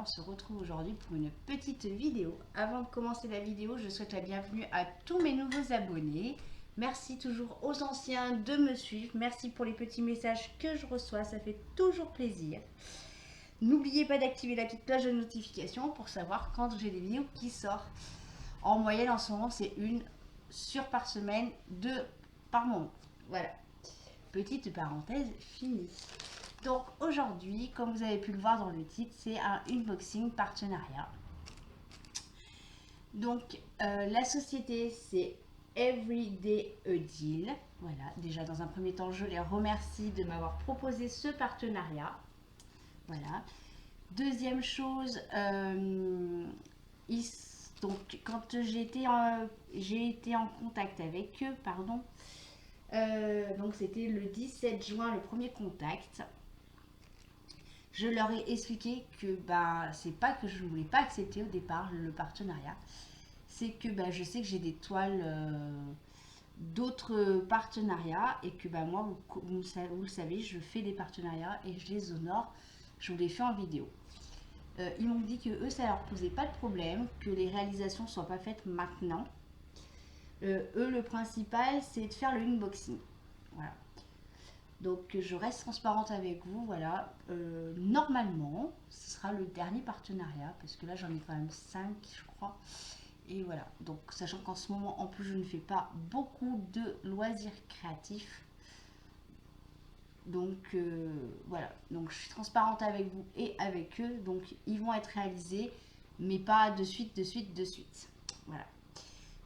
on se retrouve aujourd'hui pour une petite vidéo. Avant de commencer la vidéo, je souhaite la bienvenue à tous mes nouveaux abonnés. Merci toujours aux anciens de me suivre. Merci pour les petits messages que je reçois, ça fait toujours plaisir. N'oubliez pas d'activer la petite cloche de notification pour savoir quand j'ai des vidéos qui sortent. En moyenne, en ce moment, c'est une par semaine, 2 par moment. Voilà. Petite parenthèse finie. Donc aujourd'hui, comme vous avez pu le voir dans le titre, c'est un unboxing partenariat. Donc la société, c'est Everyday a Deal. Voilà, déjà dans un premier temps, je les remercie de m'avoir proposé ce partenariat. Voilà. Deuxième chose, donc quand j'ai été en contact avec eux, pardon, donc c'était le 17 juin, le premier contact. Je leur ai expliqué que c'est pas que je ne voulais pas accepter au départ le partenariat, c'est que je sais que j'ai des toiles d'autres partenariats et que moi, vous le savez, je fais des partenariats et je les honore, je vous les fais en vidéo. Ils m'ont dit que eux, ça leur posait pas de problème, que les réalisations soient pas faites maintenant. Eux, le principal, c'est de faire le unboxing. Voilà. Donc je reste transparente avec vous, voilà. Normalement, ce sera le dernier partenariat, parce que là j'en ai quand même 5, je crois. Et voilà, donc sachant qu'en ce moment, en plus, je ne fais pas beaucoup de loisirs créatifs. Donc voilà, donc je suis transparente avec vous et avec eux. Donc ils vont être réalisés, mais pas de suite. Voilà.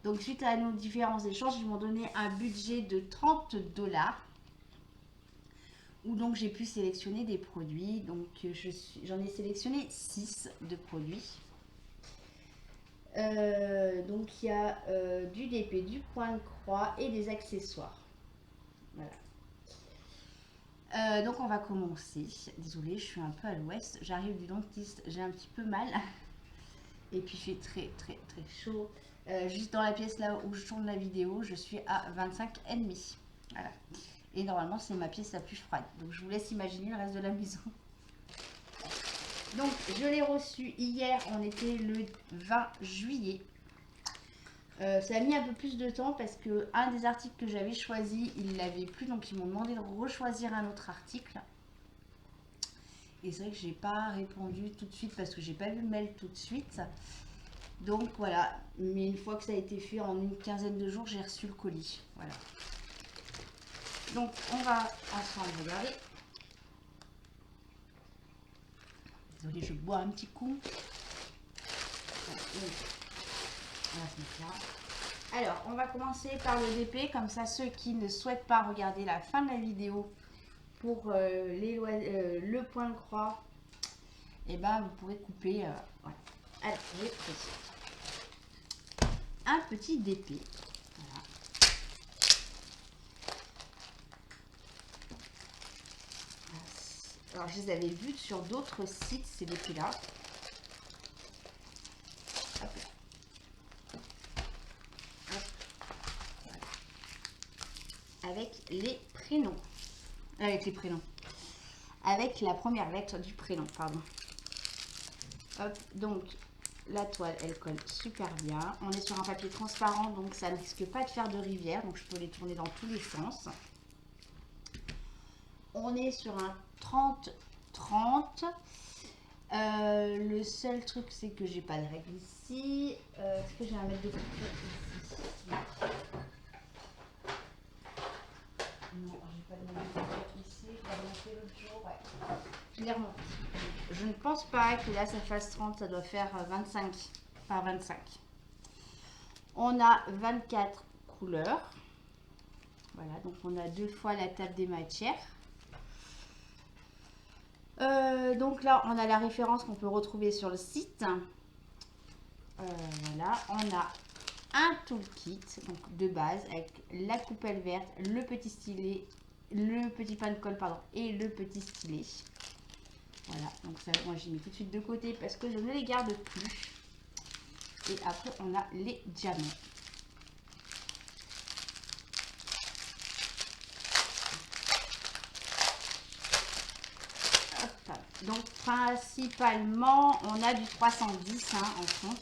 Donc suite à nos différents échanges, ils m'ont donné un budget de 30 $. Où donc j'ai pu sélectionner des produits. Donc j'en ai sélectionné 6 de produits. Donc il y a du DP, du point de croix et des accessoires. Voilà. Donc on va commencer. Désolée, je suis un peu à l'ouest. J'arrive du dentiste, j'ai un petit peu mal. Et puis il fait très chaud. Juste dans la pièce là où je tourne la vidéo, je suis à 25,5. Voilà. Et normalement, c'est ma pièce la plus froide. Donc, je vous laisse imaginer le reste de la maison. Donc, je l'ai reçu hier. On était le 20 juillet. Ça a mis un peu plus de temps parce que un des articles que j'avais choisi, il ne l'avait plus. Donc, ils m'ont demandé de rechoisir un autre article. Et c'est vrai que j'ai pas répondu tout de suite parce que j'ai pas vu le mail tout de suite. Donc, voilà. Mais une fois que ça a été fait, en une quinzaine de jours, j'ai reçu le colis. Voilà. Donc, on va ensemble regarder. Désolée, je bois un petit coup. Voilà, on va se mettre là. Alors, on va commencer par le DP. Comme ça, ceux qui ne souhaitent pas regarder la fin de la vidéo pour le point de croix, et vous pourrez couper. Voilà. Alors, j'ai pris un petit DP. Alors, je les avais vus sur d'autres sites, ces DP-là. Voilà. Avec les prénoms. Avec la première lettre du prénom, pardon. Hop, donc la toile, elle colle super bien. On est sur un papier transparent, donc ça ne risque pas de faire de rivière. Donc, je peux les tourner dans tous les sens. On est sur un 30-30. Le seul truc, c'est que j'ai pas de règle ici. Est-ce que j'ai un mètre de couture ici? Non, j'ai pas de mètre de couture ici. Je l'ai remonté l'autre jour. Ouais. Je l'ai remonté. Je ne pense pas que là ça fasse 30, ça doit faire 25 par 25. On a 24 couleurs. Voilà, donc on a 2 fois la table des matières. Donc là, on a la référence qu'on peut retrouver sur le site. Voilà, on a un toolkit donc de base avec la coupelle verte, le petit stylet, le petit pain de colle, pardon, et le petit stylet. Voilà, donc ça, moi j'ai mis tout de suite de côté parce que je ne les garde plus. Et après, on a les diamants. Donc principalement, on a du 310 hein, en fond.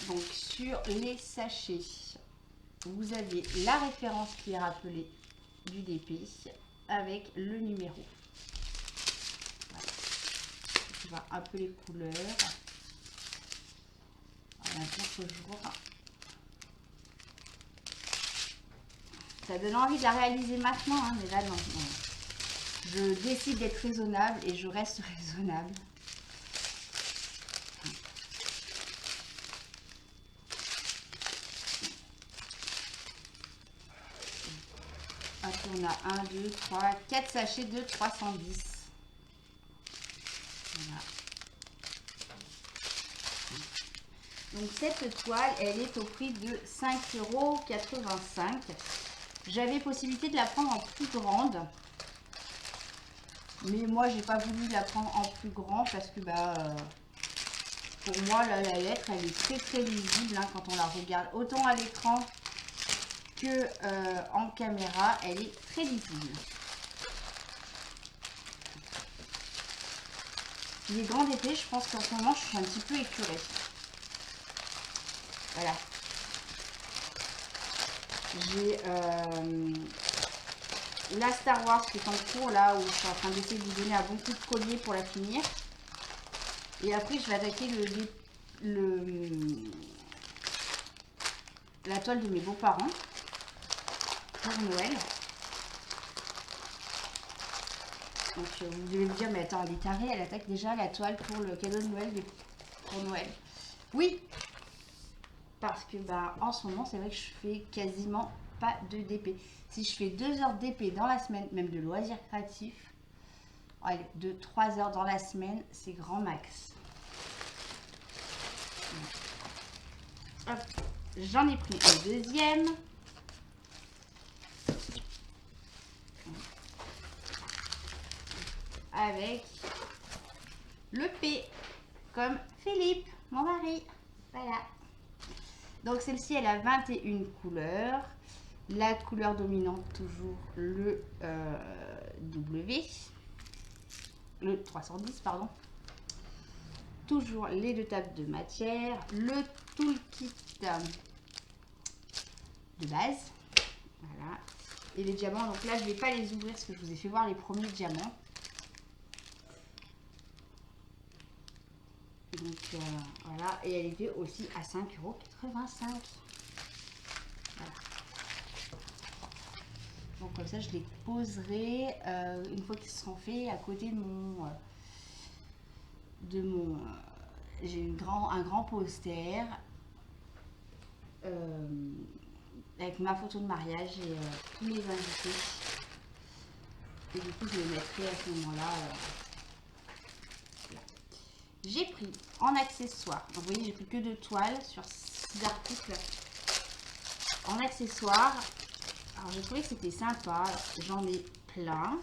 Donc sur les sachets, vous avez la référence qui est rappelée du DP avec le numéro. Voilà. Je vois un peu les couleurs. Voilà, contre-jour. Ça donne envie de la réaliser maintenant, hein, mais là non, non. Je décide d'être raisonnable et je reste raisonnable. Hop, on a 1, 2, 3, 4 sachets de 310. Voilà. Donc cette toile, elle est au prix de 5,85 €. J'avais possibilité de la prendre en plus grande. Mais moi, j'ai pas voulu la prendre en plus grand parce que pour moi, la lettre, elle est très très lisible hein, quand on la regarde. Autant à l'écran que en caméra, elle est très lisible. Les grandes épées, je pense qu'en ce moment, je suis un petit peu écœurée. Voilà. J'ai la Star Wars qui est en cours là où je suis en train d'essayer de lui donner un bon coup de collier pour la finir. Et après, je vais attaquer la toile de mes beaux-parents pour Noël. Donc vous devez me dire, mais attends, elle est tarée, elle attaque déjà la toile pour le cadeau de Noël pour Noël. Oui, parce que en ce moment, c'est vrai que je fais quasiment pas de DP. Si je fais 2 heures DP dans la semaine, même de loisirs créatifs, allez, de 3 heures dans la semaine, c'est grand max. Hop, j'en ai pris un deuxième. Avec le P, comme Philippe, mon mari. Voilà. Donc celle-ci, elle a 21 couleurs. La couleur dominante, toujours le W. Le 310, pardon. Toujours les 2 tables de matière. Le toolkit de base. Voilà. Et les diamants, donc là, je ne vais pas les ouvrir parce que je vous ai fait voir les premiers diamants. Donc voilà, et elle était aussi à 5,85 €. Voilà. Donc comme ça, je les poserai une fois qu'ils seront faits à côté de mon j'ai un grand poster avec ma photo de mariage et tous les invités. Et du coup, je les mettrai à ce moment-là. J'ai pris en accessoire, donc vous voyez, j'ai pris que 2 toiles sur 6 articles en accessoire. Alors j'ai trouvé que c'était sympa, j'en ai plein.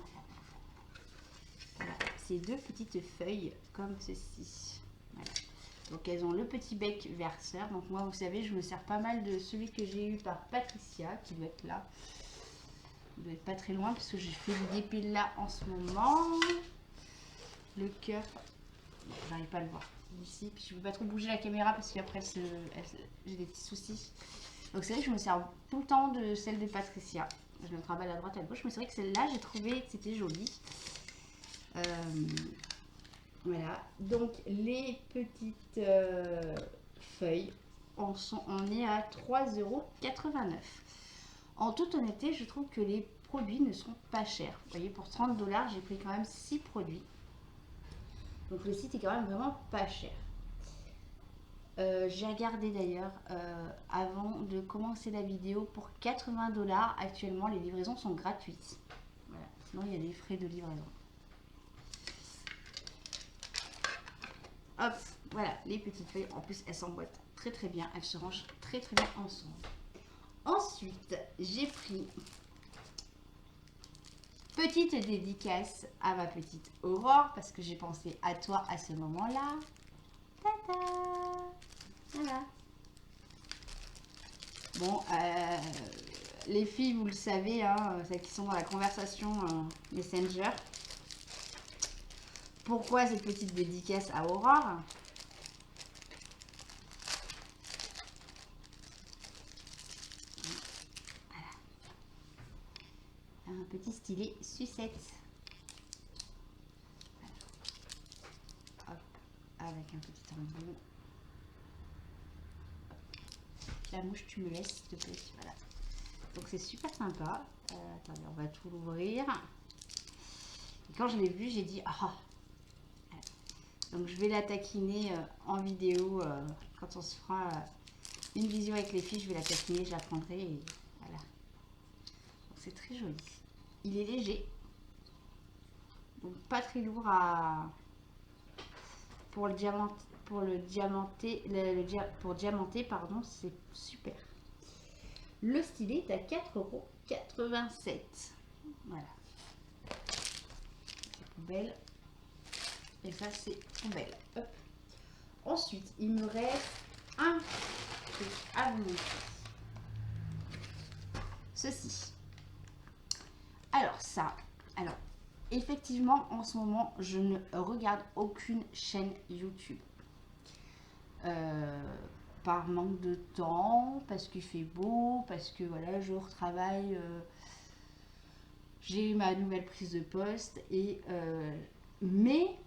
Voilà, ces 2 petites feuilles comme ceci. Voilà. Donc elles ont le petit bec verseur. Donc moi, vous savez, je me sers pas mal de celui que j'ai eu par Patricia, qui doit être là. Il doit être pas très loin parce que j'ai fait le DP là en ce moment. Le cœur. J'arrive pas à le voir ici, puis je ne veux pas trop bouger la caméra parce qu'après j'ai des petits soucis. Donc c'est vrai que je me sers tout le temps de celle de Patricia. Je me travaille à droite à gauche, mais c'est vrai que celle-là, j'ai trouvé que c'était joli. Voilà, donc les petites feuilles, on est à 3,89 €. En toute honnêteté, je trouve que les produits ne sont pas chers. Vous voyez, pour 30 $, j'ai pris quand même 6 produits. Donc le site est quand même vraiment pas cher. J'ai regardé d'ailleurs avant de commencer la vidéo, pour 80 $, actuellement les livraisons sont gratuites. Voilà. Sinon il y a des frais de livraison. Hop, voilà les petites feuilles. En plus elles s'emboîtent très très bien, elles se rangent très très bien ensemble. Ensuite j'ai pris petite dédicace à ma petite Aurore parce que j'ai pensé à toi à ce moment-là. Tata! Voilà. Bon, les filles, vous le savez, hein, celles qui sont dans la conversation Messenger. Pourquoi cette petite dédicace à Aurore? Voilà. Un petit stylet sucette. Voilà. Hop, avec un petit embout. La mouche, tu me laisses, s'il te plaît. Voilà. Donc c'est super sympa. Attendez, on va tout l'ouvrir. Et quand je l'ai vu, j'ai dit ah. Donc je vais la taquiner en vidéo quand on se fera une visio avec les filles. Je vais la taquiner, je la prendrai et voilà. C'est très joli. Il est léger, donc pas très lourd à pour diamanter pardon, c'est super. Le stylet est à 4,87 €. Voilà. C'est poubelle. Et ça, c'est poubelle. Hop. Ensuite, il me reste un truc à vous montrer. Ceci. Alors, ça. Alors, effectivement, en ce moment, je ne regarde aucune chaîne YouTube. Par manque de temps, parce qu'il fait beau, parce que voilà, je retravaille. J'ai ma nouvelle prise de poste. Mais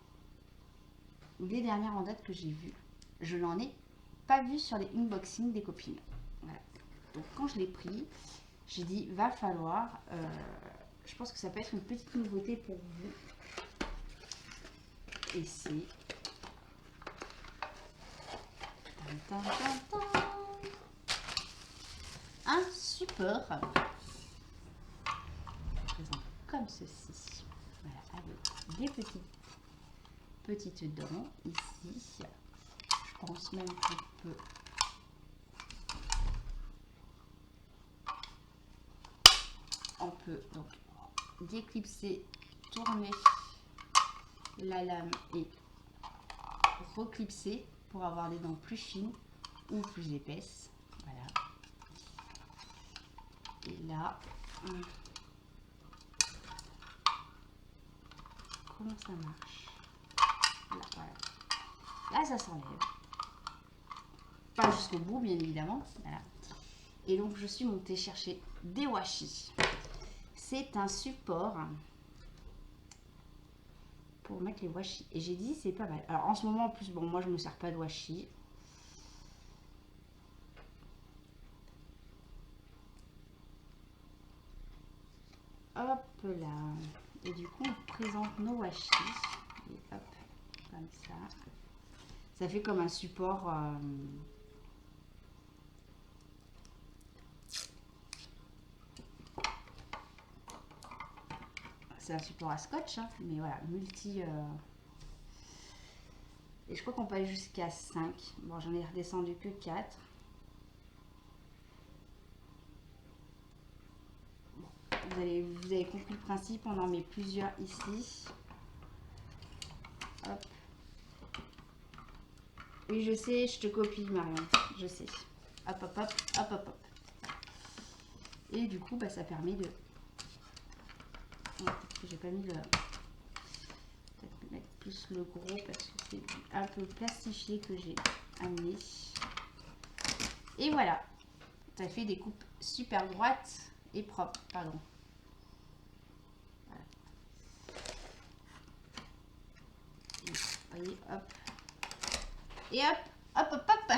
les dernières en date que j'ai vues, je n'en ai pas vu sur les unboxings des copines. Voilà. Donc quand je l'ai pris, j'ai dit va falloir, je pense que ça peut être une petite nouveauté pour vous. Et c'est un support présent comme ceci. Voilà, avec des petites dents ici. Je pense même qu'on peut donc déclipser, tourner la lame et reclipser pour avoir des dents plus fines ou plus épaisses. Voilà. Et là, comment ça marche? Là, voilà. Là, ça s'enlève. Pas jusqu'au bout, bien évidemment. Voilà. Et donc, je suis montée chercher des washi. C'est un support pour mettre les washi. Et j'ai dit, c'est pas mal. Alors, en ce moment, en plus, bon, moi, je me sers pas de washi. Hop là. Et du coup, on présente nos washi. Et hop, comme ça. Ça fait comme un support... c'est un support à scotch, hein, mais voilà, multi... Et je crois qu'on peut aller jusqu'à 5. Bon, j'en ai redescendu que 4. Bon, vous avez compris le principe, on en met plusieurs ici. Hop. Oui, je sais, je te copie, Marion, je sais. Hop, hop, hop, hop, hop, hop. Et du coup, bah, ça permet de... J'ai pas mis le... Peut-être mettre plus le gros parce que c'est un peu plastifié que j'ai amené. Et voilà, ça fait des coupes super droites et propres, pardon. Voilà. Et, vous voyez, hop. Et hop, hop, hop, hop.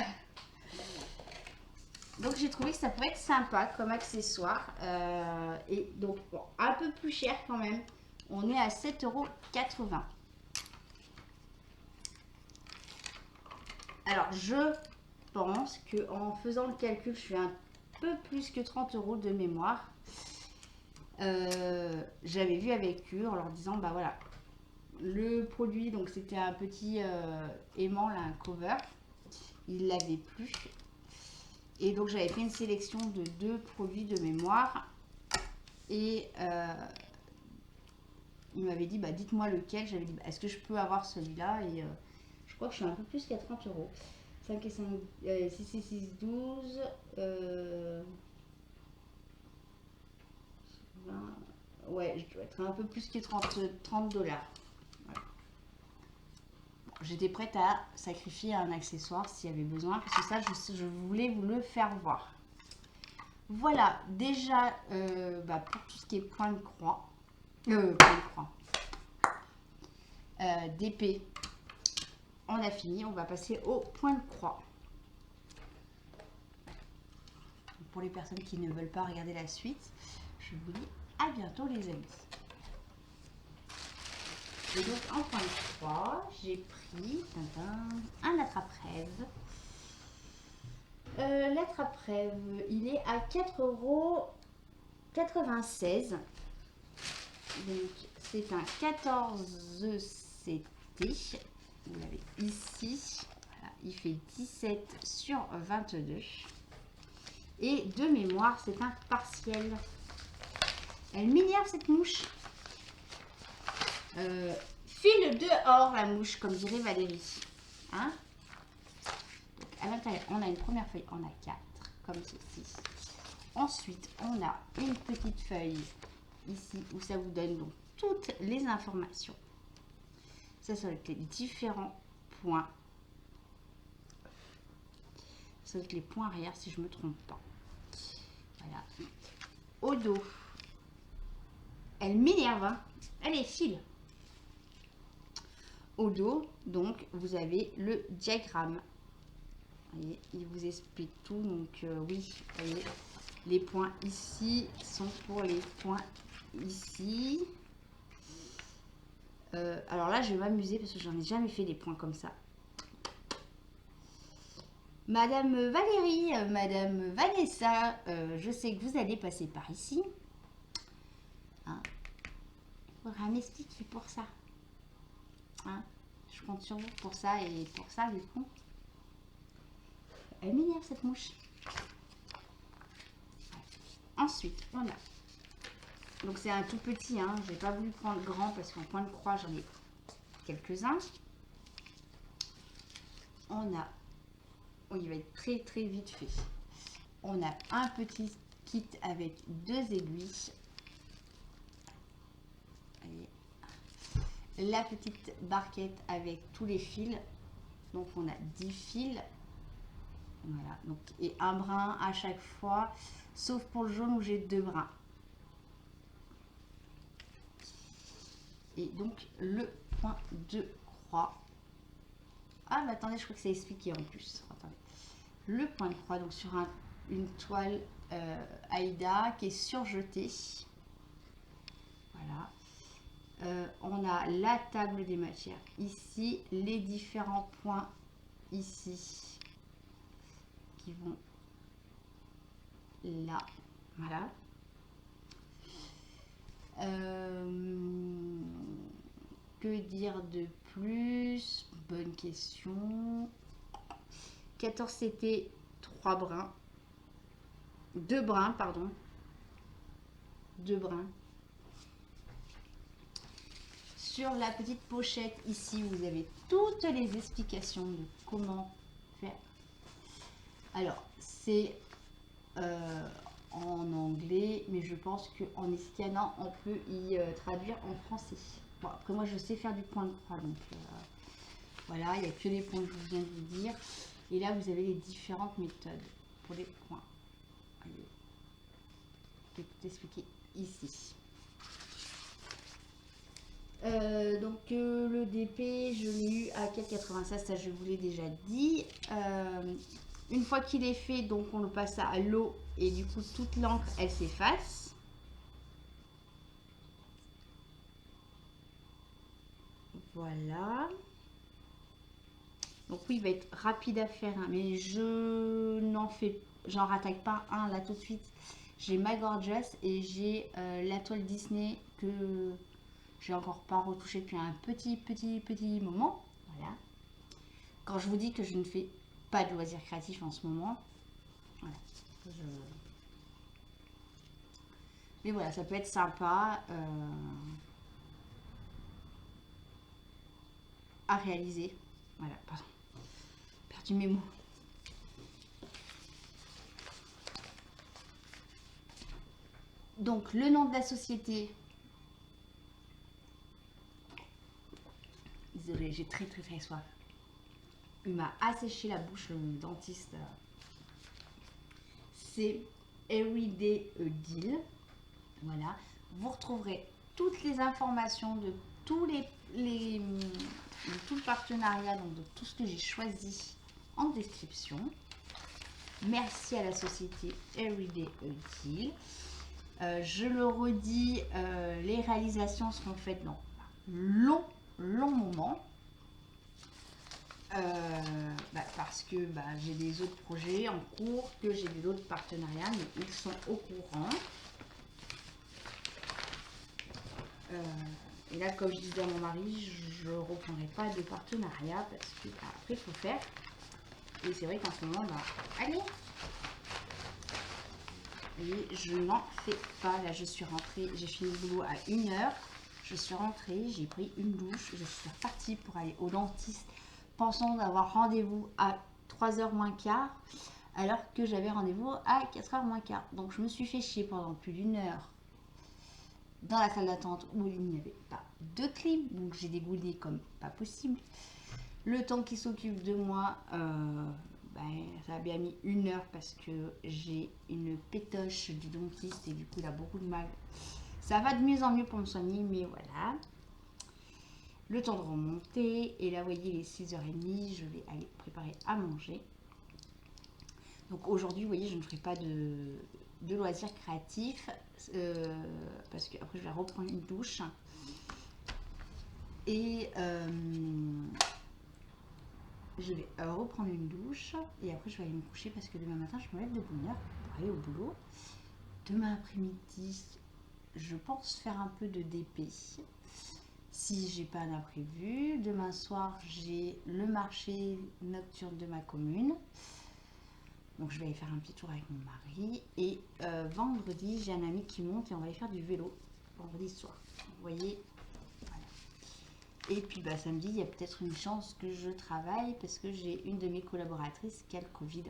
Donc j'ai trouvé que ça pouvait être sympa comme accessoire. Et donc bon, un peu plus cher quand même. On est à 7,80 €. Alors je pense que en faisant le calcul, je suis un peu plus que 30 € de mémoire. J'avais vu avec eux en leur disant bah voilà, le produit, donc c'était un petit aimant là, un cover. Il l'avait plus. Et donc j'avais fait une sélection de 2 produits de mémoire. Et il m'avait dit, bah, dites-moi lequel. J'avais dit, bah, est-ce que je peux avoir celui-là? Et je crois que je suis un peu plus qu'à 30 €. 5 et 5, 6 et 6, 12. Ouais, je dois être un peu plus que 30 dollars. Voilà. Bon, j'étais prête à sacrifier un accessoire s'il y avait besoin, parce que ça, je voulais vous le faire voir. Voilà, déjà, pour tout ce qui est point de croix, d'épée, on a fini. On va passer au point de croix. Pour les personnes qui ne veulent pas regarder la suite, je vous dis à bientôt les amis. Et donc en point de croix, j'ai pris un attrape-rêve. L'attrape-rêve, il est à 4,96 €. Donc c'est un 14 CT. Vous l'avez ici. Voilà, il fait 17 sur 22. Et de mémoire, c'est un partiel. Elle m'énerve cette mouche. File dehors la mouche, comme dirait Valérie. Hein? Donc, à l'intérieur, on a une première feuille, on a 4, comme ceci. Ensuite, on a une petite feuille ici où ça vous donne donc toutes les informations. Ça va être les différents points. Ça va être les points arrière si je ne me trompe pas. Voilà. Au dos, elle m'énerve, hein. Allez, file. Au dos, donc, vous avez le diagramme. Vous voyez, il vous explique tout. Donc, oui, vous voyez, les points ici sont pour les points ici. Alors là, je vais m'amuser parce que j'en ai jamais fait des points comme ça. Madame Valérie, Madame Vanessa, je sais que vous allez passer par ici. Hein, il faudra m'expliquer pour ça. Hein, je compte sur vous pour ça et pour ça, du coup. Elle m'énerve cette mouche. Ensuite, on a. Donc c'est un tout petit, hein. Je n'ai pas voulu prendre grand parce qu'en point de croix, j'en ai quelques-uns. On a. Oh, il va être très très vite fait. On a un petit kit avec 2 aiguilles. Allez. La petite barquette avec tous les fils. Donc on a 10 fils. Voilà. Donc, et un brin à chaque fois. Sauf pour le jaune où j'ai 2 brins. Et donc le point de croix. Ah mais attendez, je crois que c'est expliqué en plus. Attendez. Le point de croix, donc sur une toile Aïda qui est surjetée. Voilà. On a la table des matières ici, les différents points ici qui vont là. Voilà. Que dire de plus? Bonne question. 14 CT, 3 brins. 2 brins, pardon. 2 brins. Sur la petite pochette ici, vous avez toutes les explications de comment faire. Alors, c'est en anglais, mais je pense qu'en y scannant, on peut y traduire en français. Bon, après, moi, je sais faire du point de croix, donc voilà, il n'y a que les points que je viens de vous dire. Et là, vous avez les différentes méthodes pour les points. Allez. Je vais tout expliquer ici. Donc le DP, je l'ai eu à 4,96, ça je vous l'ai déjà dit. Une fois qu'il est fait, donc on le passe à l'eau et du coup toute l'encre elle s'efface. Voilà. Donc oui, il va être rapide à faire, hein, mais j'en rattaque pas un là tout de suite. J'ai ma Gorgeous et j'ai la toile Disney que j'ai encore pas retouché depuis un petit moment. Voilà. Quand je vous dis que je ne fais pas de loisirs créatifs en ce moment, voilà. Mais voilà, ça peut être sympa à réaliser. Voilà, pardon. Perdu mes mots. Donc, le nom de la société. Désolée, j'ai très soif. Il m'a asséché la bouche, le dentiste. C'est Everyday Deal. Voilà. Vous retrouverez toutes les informations de tous de tout le partenariat, donc de tout ce que j'ai choisi en description. Merci à la société Everyday Deal. Je le redis, les réalisations seront faites dans long moment. Parce que j'ai des autres projets en cours, que j'ai d'autres partenariats, mais ils sont au courant. Et là, comme je disais à mon mari, je ne reprendrai pas de partenariat parce que après il faut faire. Et c'est vrai qu'en ce moment, allez, et je n'en fais pas. Là, je suis rentrée, j'ai fini le boulot à 1h. Je suis rentrée, j'ai pris une douche, je suis repartie pour aller au dentiste, pensant d'avoir rendez-vous à 3h moins quart, alors que j'avais rendez-vous à 4h moins quart. Donc, je me suis fait chier pendant plus d'1 heure dans la salle d'attente où il n'y avait pas de clim. Donc, j'ai dégoulé comme pas possible. Le temps qui s'occupe de moi, ça a bien mis 1 heure parce que j'ai une pétoche du dentiste et du coup, il a beaucoup de mal. Ça va de mieux en mieux pour me soigner, mais voilà. Le temps de remonter. Et là, vous voyez, il est 6h30. Je vais aller préparer à manger. Donc aujourd'hui, vous voyez, je ne ferai pas de loisirs créatifs. Parce que après je vais reprendre une douche. Et je vais reprendre une douche. Et après, je vais aller me coucher parce que demain matin, je me lève de bonne heure pour aller au boulot. Demain après-midi, je pense faire un peu de DP si j'ai pas d'imprévu. Demain soir, j'ai le marché nocturne de ma commune. Donc je vais aller faire un petit tour avec mon mari. Et vendredi, j'ai un ami qui monte et on va aller faire du vélo vendredi soir. Vous voyez, voilà. Et puis samedi, il y a peut-être une chance que je travaille parce que j'ai une de mes collaboratrices qui a le Covid.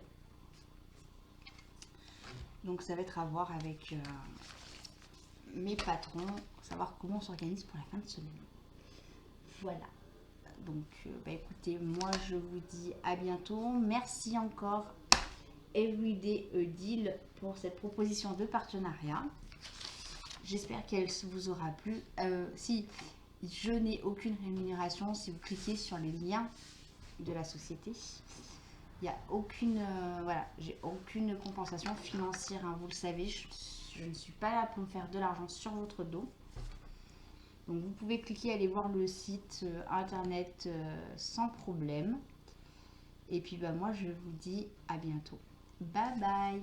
Donc ça va être à voir avec mes patrons, savoir comment on s'organise pour la fin de semaine. Voilà. Donc écoutez, moi je vous dis à bientôt. Merci encore Everyday Deal pour cette proposition de partenariat. J'espère qu'elle vous aura plu. Si je n'ai aucune rémunération, si vous cliquez sur les liens de la société, il n'y a aucune, j'ai aucune compensation financière, hein, vous le savez, je ne suis pas là pour me faire de l'argent sur votre dos. Donc vous pouvez cliquer, aller voir le site internet sans problème. Et puis moi je vous dis à bientôt. Bye bye.